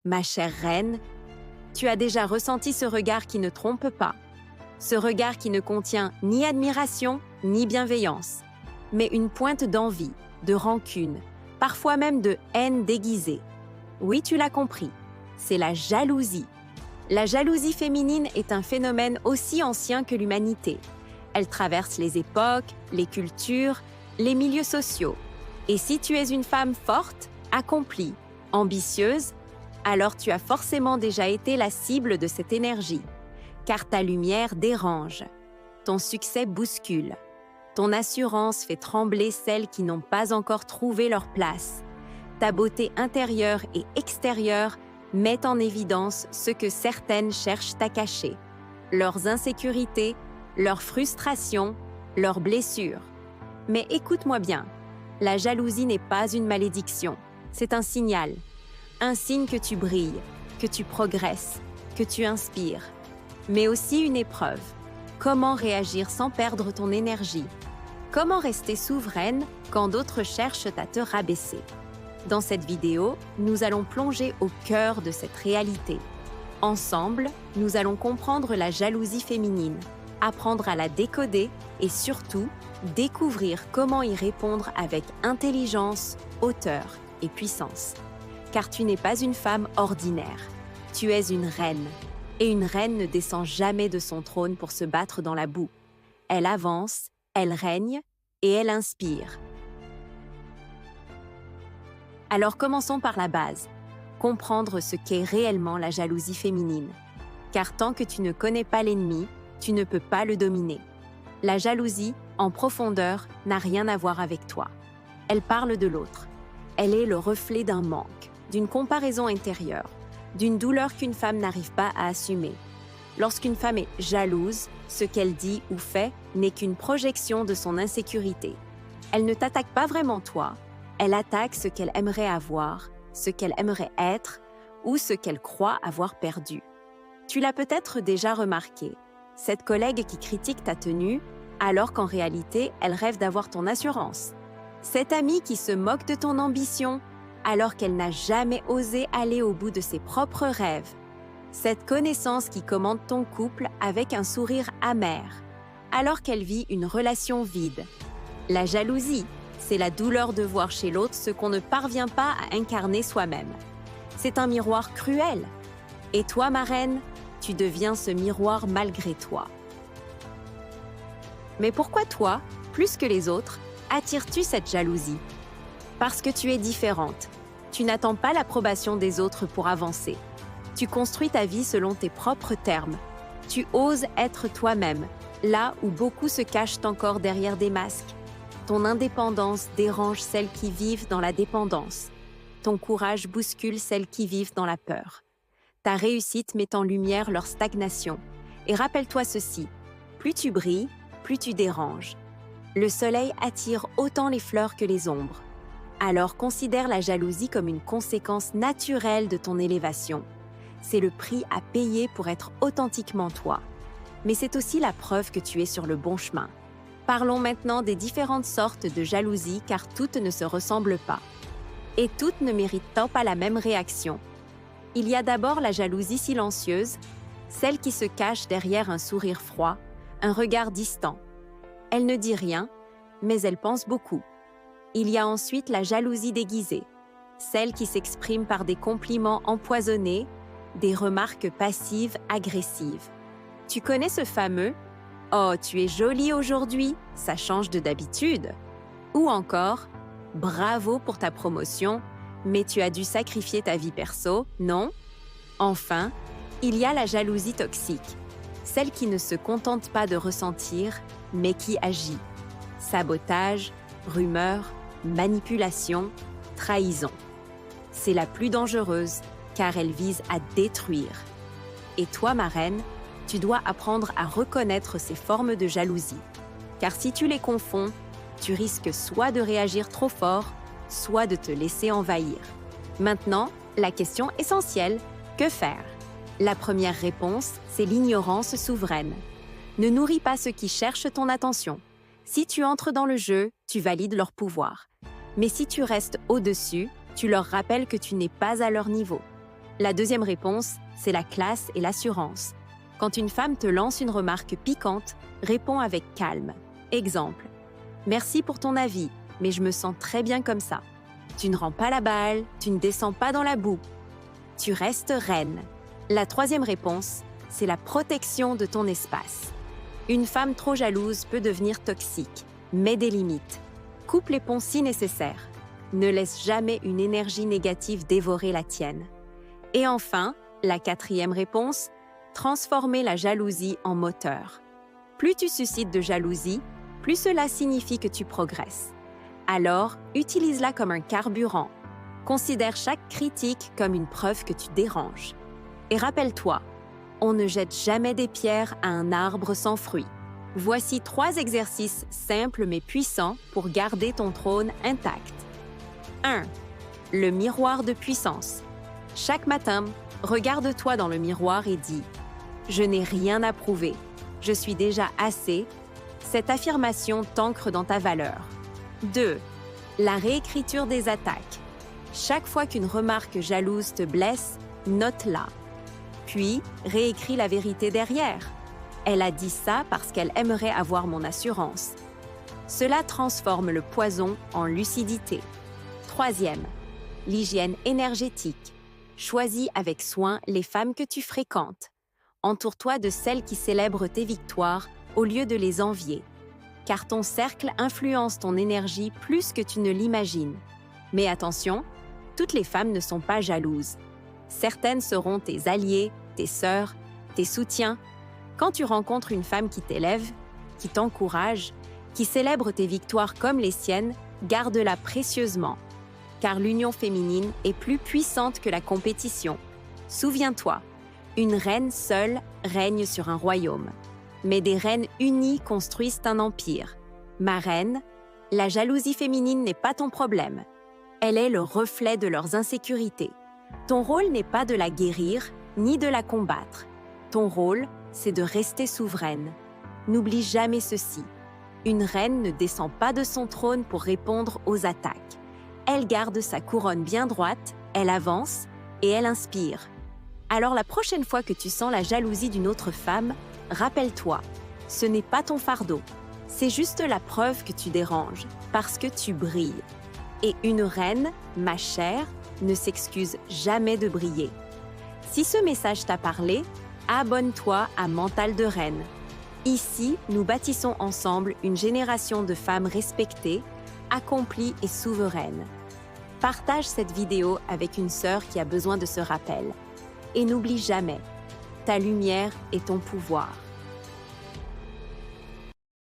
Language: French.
Ma chère reine, tu as déjà ressenti ce regard qui ne trompe pas, ce regard qui ne contient ni admiration ni bienveillance, mais une pointe d'envie, de rancune, parfois même de haine déguisée. Oui, tu l'as compris, c'est la jalousie. La jalousie féminine est un phénomène aussi ancien que l'humanité. Elle traverse les époques, les cultures, les milieux sociaux. Et si tu es une femme forte, accomplie, ambitieuse, alors tu as forcément déjà été la cible de cette énergie, car ta lumière dérange, ton succès bouscule, ton assurance fait trembler celles qui n'ont pas encore trouvé leur place, ta beauté intérieure et extérieure met en évidence ce que certaines cherchent à cacher, leurs insécurités, leurs frustrations, leurs blessures. Mais écoute-moi bien, la jalousie n'est pas une malédiction, c'est un signal. Un signe que tu brilles, que tu progresses, que tu inspires. Mais aussi une épreuve. Comment réagir sans perdre ton énergie? Comment rester souveraine quand d'autres cherchent à te rabaisser? Dans cette vidéo, nous allons plonger au cœur de cette réalité. Ensemble, nous allons comprendre la jalousie féminine, apprendre à la décoder et surtout, découvrir comment y répondre avec intelligence, hauteur et puissance. Car tu n'es pas une femme ordinaire, tu es une reine. Et une reine ne descend jamais de son trône pour se battre dans la boue. Elle avance, elle règne et elle inspire. Alors commençons par la base, comprendre ce qu'est réellement la jalousie féminine. Car tant que tu ne connais pas l'ennemi, tu ne peux pas le dominer. La jalousie, en profondeur, n'a rien à voir avec toi. Elle parle de l'autre. Elle est le reflet d'un manque, d'une comparaison intérieure, d'une douleur qu'une femme n'arrive pas à assumer. Lorsqu'une femme est jalouse, ce qu'elle dit ou fait n'est qu'une projection de son insécurité. Elle ne t'attaque pas vraiment toi, elle attaque ce qu'elle aimerait avoir, ce qu'elle aimerait être ou ce qu'elle croit avoir perdu. Tu l'as peut-être déjà remarqué, cette collègue qui critique ta tenue, alors qu'en réalité, elle rêve d'avoir ton assurance. Cette amie qui se moque de ton ambition, alors qu'elle n'a jamais osé aller au bout de ses propres rêves. Cette connaissance qui commande ton couple avec un sourire amer, alors qu'elle vit une relation vide. La jalousie, c'est la douleur de voir chez l'autre ce qu'on ne parvient pas à incarner soi-même. C'est un miroir cruel. Et toi, ma reine, tu deviens ce miroir malgré toi. Mais pourquoi toi, plus que les autres, attires-tu cette jalousie? Parce que tu es différente. Tu n'attends pas l'approbation des autres pour avancer. Tu construis ta vie selon tes propres termes. Tu oses être toi-même, là où beaucoup se cachent encore derrière des masques. Ton indépendance dérange celles qui vivent dans la dépendance. Ton courage bouscule celles qui vivent dans la peur. Ta réussite met en lumière leur stagnation. Et rappelle-toi ceci, plus tu brilles, plus tu déranges. Le soleil attire autant les fleurs que les ombres. Alors considère la jalousie comme une conséquence naturelle de ton élévation. C'est le prix à payer pour être authentiquement toi. Mais c'est aussi la preuve que tu es sur le bon chemin. Parlons maintenant des différentes sortes de jalousie car toutes ne se ressemblent pas. Et toutes ne méritent pas la même réaction. Il y a d'abord la jalousie silencieuse, celle qui se cache derrière un sourire froid, un regard distant. Elle ne dit rien, mais elle pense beaucoup. Il y a ensuite la jalousie déguisée, celle qui s'exprime par des compliments empoisonnés, des remarques passives agressives. Tu connais ce fameux « Oh, tu es jolie aujourd'hui, ça change de d'habitude » ou encore « Bravo pour ta promotion, mais tu as dû sacrifier ta vie perso, non ?» Enfin, il y a la jalousie toxique, celle qui ne se contente pas de ressentir, mais qui agit. Sabotage, rumeurs, manipulation, trahison. C'est la plus dangereuse car elle vise à détruire. Et toi, ma reine, tu dois apprendre à reconnaître ces formes de jalousie. Car si tu les confonds, tu risques soit de réagir trop fort, soit de te laisser envahir. Maintenant, la question essentielle, que faire? La première réponse, c'est l'ignorance souveraine. Ne nourris pas ceux qui cherchent ton attention. Si tu entres dans le jeu, tu valides leur pouvoir. Mais si tu restes au-dessus, tu leur rappelles que tu n'es pas à leur niveau. La deuxième réponse, c'est la classe et l'assurance. Quand une femme te lance une remarque piquante, réponds avec calme. Exemple: merci pour ton avis, mais je me sens très bien comme ça. Tu ne rends pas la balle, tu ne descends pas dans la boue. Tu restes reine. La troisième réponse, c'est la protection de ton espace. Une femme trop jalouse peut devenir toxique. Mets des limites. Coupe les ponts si nécessaire. Ne laisse jamais une énergie négative dévorer la tienne. Et enfin, la quatrième réponse, transformer la jalousie en moteur. Plus tu suscites de jalousie, plus cela signifie que tu progresses. Alors, utilise-la comme un carburant. Considère chaque critique comme une preuve que tu déranges. Et rappelle-toi, on ne jette jamais des pierres à un arbre sans fruits. Voici 3 exercices simples mais puissants pour garder ton trône intact. 1. Le miroir de puissance. Chaque matin, regarde-toi dans le miroir et dis « Je n'ai rien à prouver. Je suis déjà assez. » Cette affirmation t'ancre dans ta valeur. 2. La réécriture des attaques. Chaque fois qu'une remarque jalouse te blesse, note-la. Puis, réécris la vérité derrière. Elle a dit ça parce qu'elle aimerait avoir mon assurance. Cela transforme le poison en lucidité. 3e, l'hygiène énergétique. Choisis avec soin les femmes que tu fréquentes. Entoure-toi de celles qui célèbrent tes victoires au lieu de les envier. Car ton cercle influence ton énergie plus que tu ne l'imagines. Mais attention, toutes les femmes ne sont pas jalouses. Certaines seront tes alliés, tes sœurs, tes soutiens. Quand tu rencontres une femme qui t'élève, qui t'encourage, qui célèbre tes victoires comme les siennes, garde-la précieusement. Car l'union féminine est plus puissante que la compétition. Souviens-toi, une reine seule règne sur un royaume. Mais des reines unies construisent un empire. Ma reine, la jalousie féminine n'est pas ton problème. Elle est le reflet de leurs insécurités. Ton rôle n'est pas de la guérir, ni de la combattre. Ton rôle, c'est de rester souveraine. N'oublie jamais ceci. Une reine ne descend pas de son trône pour répondre aux attaques. Elle garde sa couronne bien droite, elle avance et elle inspire. Alors la prochaine fois que tu sens la jalousie d'une autre femme, rappelle-toi, ce n'est pas ton fardeau. C'est juste la preuve que tu déranges, parce que tu brilles. Et une reine, ma chère, ne s'excuse jamais de briller. Si ce message t'a parlé, abonne-toi à Mental de Reine. Ici, nous bâtissons ensemble une génération de femmes respectées, accomplies et souveraines. Partage cette vidéo avec une sœur qui a besoin de ce rappel. Et n'oublie jamais, ta lumière est ton pouvoir.